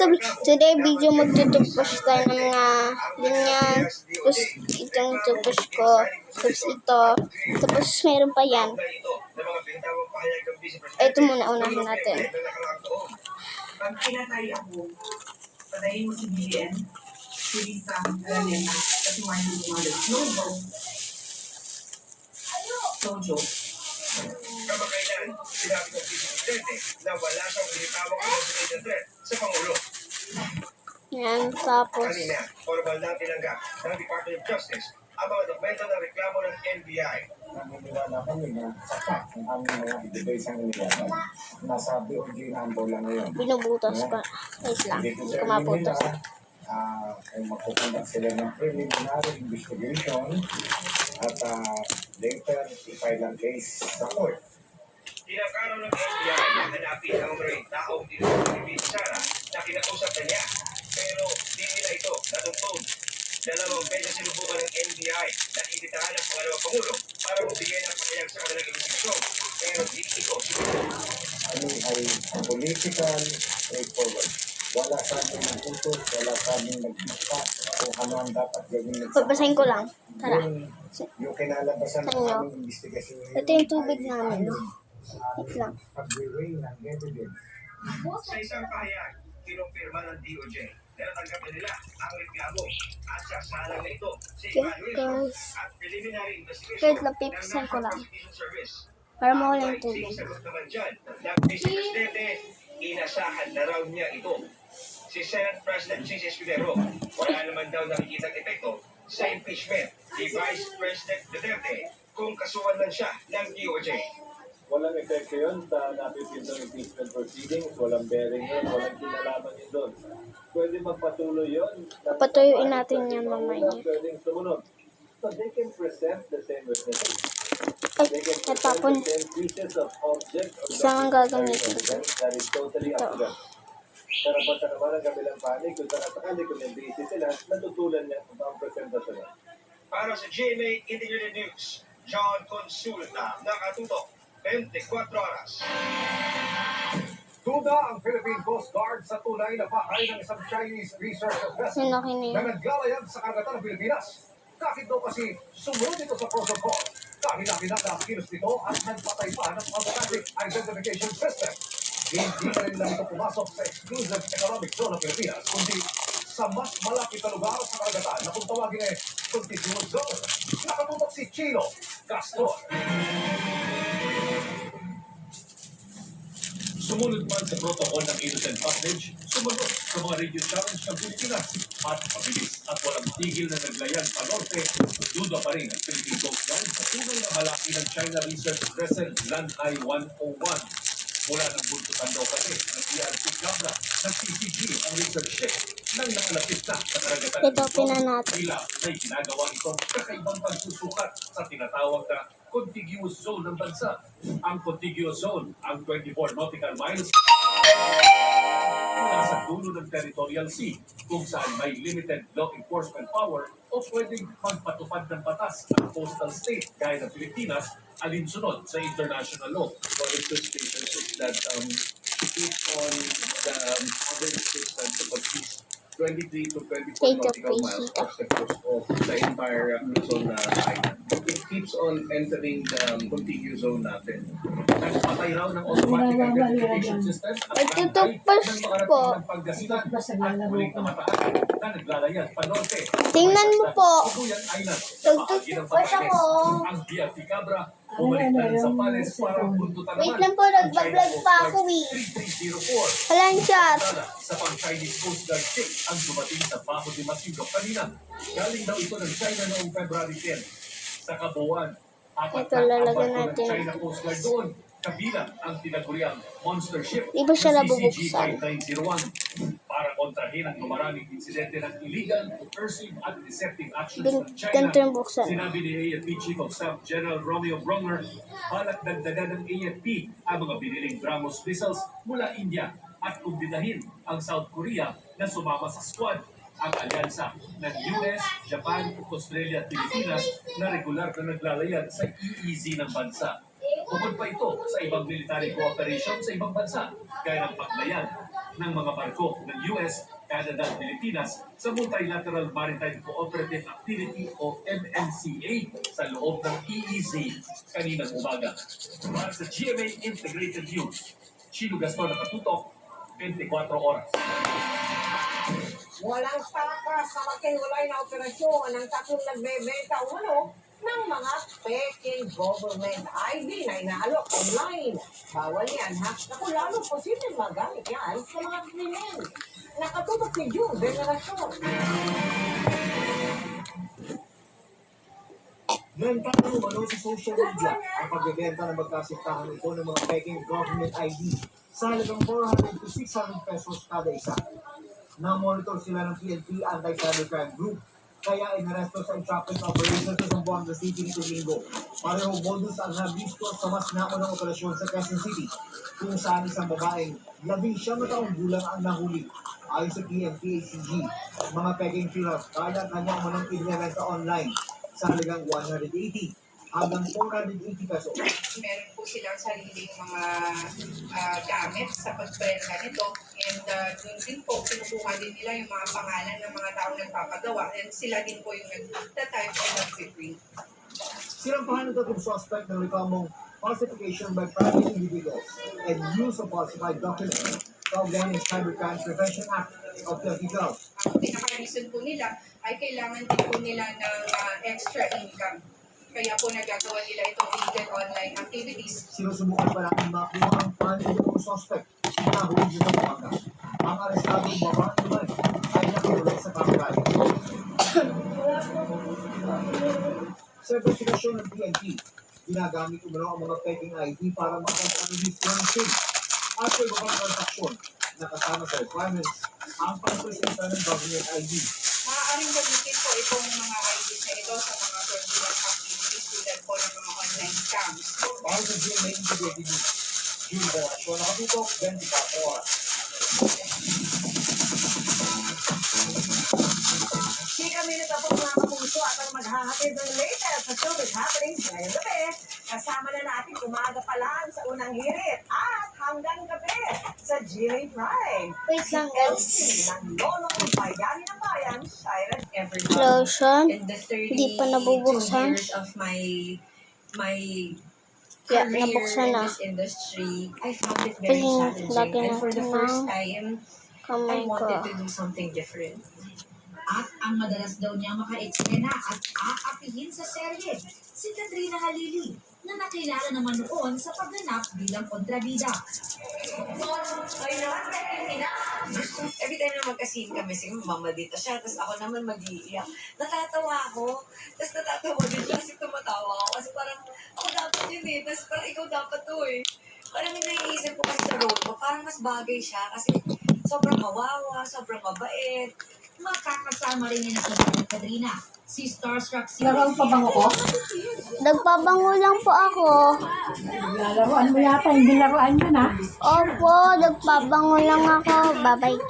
today video magtutupos tayo ng mga ganyan. Tapos itong tupos ko. Tapos ito. Tapos meron pa yan. Ito muna unahin natin. Pag pinatay ako, patayin mo si BBM, si Lisa, Araneta, at si Martin Tumalo. No joke. No joke. Kamakailan, sinabi ng Presidente na wala siyang binitawang assassination threat sa Pangulo. Yan, tapos Kanina, formal na tinanggap ng Department of Justice ang mga dokumento ng reklamo ng NBI. Naniniwala kami na sapat ang aming mga ibigay sa kanila. Nasabi o ginambo lang ngayon. binubutas pa. Wait lang, Dito hindi sa ko maputas. ay magpupunta sila ng preliminary investigation at later i-file ang case sa court. Tinakaroon ng NBI na hanapin ang maraming taong dinutulibin Sara na kinausap na niya. Pero di nila ito natungtong. Dalawang beses sinubukan ng NBI na imbitahan ang pangalawang Pangulo para magbigay ng pahayag sa kanilang investigasyon. Pero di ito. Ano ay political straightforward. Wala sa aming nagtutos, wala sa aming nagpita kung ano ang dapat gawin. Pagbasahin ko lang. Tara. Yung kinalabasan ng Ano? aming investigation. Ito yung tubig namin. Wait lang. Pag-weigh ng evidence. Sa isang pahayag, kinumpirma ng DOJ na natanggap na nila ang reklamo at sasalang na ito sa Okay, evaluation guys. at preliminary investigation Wait lang, pipisan ko lang. Para mawala yung tubig. Sagot naman dyan ng Vice Presidente, inasahan na raw niya ito. Si Senate President Chis Escudero, wala naman daw nakikitang epekto sa impeachment ni Vice President Duterte kung kasuhan man siya ng DOJ. Walang epekto yun sa napipintang impeachment proceedings, walang bearing yun, walang kinalaman yun doon. Pwede magpatuloy yun. Papatuyuin natin yan mamaya. Pwedeng sumunod. So they can present the same witnesses. Ay, They can natapon. present the same pieces of object or Isang ang gagamitin ko. that is totally up to them. Pero basta naman ang kabilang panig, kung sakali kung may basis sila, natutulan niya kung ang presentasyon niya. Para sa GMA Integrated News, John Consulta, nakatutok 24 oras. Duda ang Philippine Coast Guard sa tunay na pakay ng isang Chinese research vessel Sinaki na niya. naglalayag sa karagatan ng Pilipinas. Kahit daw kasi sumunod ito sa protocol, kahina-hina na kilos nito at nagpatay pa ng automatic identification system. Hindi na rin lang ito pumasok sa exclusive economic zone ng Pilipinas, kundi sa mas malapit na lugar sa karagatan na kung tawagin ay contiguous zone. Nakatutok si Chino Castor. Sumunod man sa protocol ng innocent passage, sumunod sa mga radio challenge ng Pilipinas at mabilis at walang tigil na naglayan pa norte, duda pa rin ang Philippine Coast Guard sa tunay na halaki ng China research vessel Lanhai 101. Mula ng buntutan daw kasi ng ERC Cabra ng PCG ang research ship nang nakalapit na sa karagatan Ito, pinan natin. Tila may ginagawa itong kakaibang pagsusukat sa tinatawag na contiguous zone ng bansa. Ang contiguous zone, ang 24 nautical miles mula sa dulo ng territorial sea, kung saan may limited law enforcement power o pwedeng magpatupad ng batas ang coastal state gaya ng Pilipinas alinsunod sa international law. What is suspicious is that it's on the other states that the 23 to 24 Take a nautical miles piece. off the coast of the entire Luzon island. It keeps on entering the contiguous zone natin. Nagpatay raw ng automatic identification system at Nagtutupas po. ng paggasinan at muling namataan na naglalayag pa norte. Tingnan mo po. Tuguyan Island. Nagtutupas ako. Ang BRT Cabra bumalik na rin sa Pales para buntutan Wait naman lang po, nagbablog pa ako eh. 3304. Walang shot. Sa pang-Chinese Coast Guard ship ang dumating sa Bajo de Masinloc kanina. Galing daw ito ng China noong February 10. Sa kabuuan, apat Ito, na ang lalagyan barko ng natin. China Coast Guard doon. Kabilang ang tinaguriang monster ship Di ba siya na nabubuksan? CCG-5901 para kontrahin ang maraming insidente ng illegal, coercive at deceptive actions ng China. Ganito yung buksan. Sinabi ni AFP Chief of Staff General Romeo Bronger, balak dagdagan ng AFP ang mga biniling BrahMos missiles mula India at kumbinahin ang South Korea na sumama sa squad. Ang alyansa ng US, Japan, Australia at Pilipinas na regular na naglalayag sa EEZ ng bansa. Bukod pa ito sa ibang military cooperation sa ibang bansa, gaya ng paglayan ng mga barko ng US, Canada at Pilipinas sa Multilateral Maritime Cooperative Activity o MMCA sa loob ng EEZ kaninang umaga. Para sa GMA Integrated News, Chino Gaston nakatutok, 24 oras. Walang takas sa magkahiwalay na operasyon ng tatlong nagbebenta ng mga peking government ID na inaalok online. Bawal yan, ha? Naku, lalo posibleng magamit yan sa mga krimen. Nakatutok si June Veneracion. Benta ng umano sa social media ang pagbebenta ng magkasintahan ito ng mga peking government ID sa halagang 400 to 600 pesos kada isa. Na-monitor sila ng PNP Anti-Cybercrime Group kaya inaresto sa entrapment operation sa Zamboanga City nito Linggo. Parehong modus ang nabisto sa mas naunang operasyon sa Quezon City kung saan isang babaeng 19 taong gulang ang nahuli. Ayon sa PNP-ACG, mga peking killer kaya kanya umanong ibinibenta online sa halagang 180 hanggang 480 pesos. Meron po silang sariling mga gamit sa pagprenta nito. And doon din po, kinukuha din nila yung mga pangalan ng mga taong nagpapagawa. And sila din po yung nagtatype o nag-print. Sinampahan ng tatlong suspect ng reklamong falsification by private individuals and use of falsified documents kaugnay ng Cybercrime Prevention Act of 2012. Ang pinaka-reason po nila ay kailangan din po nila ng extra income. Kaya po nagagawa nila itong illegal online activities. Sinusubukan pa natin makuha ang pangalan ng suspect na huli sa Zamboanga. Ang arestadong babae naman ay nakulong sa kamera. Sa investigasyon ng PNP, ginagamit umano ang mga peking ID para makapag-rehistro ng SIM at sa iba pang transaksyon na kasama sa requirements ang pagpresenta ng government ID. Maaaring gamitin po itong mga IDs na ito sa mga fraudulent activities tulad po ng mga online scams. Para sa GMA Integrated News, June Veneracion, nakatutok 24 oras. Chika Minute po mga kapuso at ang maghahatid ng latest sa showbiz happenings ngayong gabi. Kasama na natin umaga pa lang sa unang hirit at hanggang gabi sa GMA Prime. Wait lang, guys. ng Lolong Bayani ng Bayan, Shira Everyone. Lotion. In the 32 Hindi pa nabubuksan. years of my Yeah, career nabuksan in na. this industry, I found it very Ayun, challenging. lagyan And for the natin first ng time, kamay I ko. wanted to do something different. At ang madalas daw niya maka-eksena at aapihin sa serye, si Katrina Halili, na nakilala naman noon sa pagganap bilang kontrabida. Ay naman, Katrina. Every time na magka-scene kami, sige, mamadita siya, tapos ako naman mag-iiyak. Natatawa ako, tapos natatawa din siya kasi tumatawa ako. Kasi parang, ako dapat yun eh, tapos parang ikaw dapat to eh. Parang yung naiisip ko kasi sa role ko, parang mas bagay siya kasi sobrang kawawa, sobrang mabait. Makakasama rin niya na si Katrina, si Starstruck si pabango ko? Nagpabango lang po ako. Lalaroan mo yata, hindi laruan yun ha? Opo, nagpabango lang ako. Bye-bye.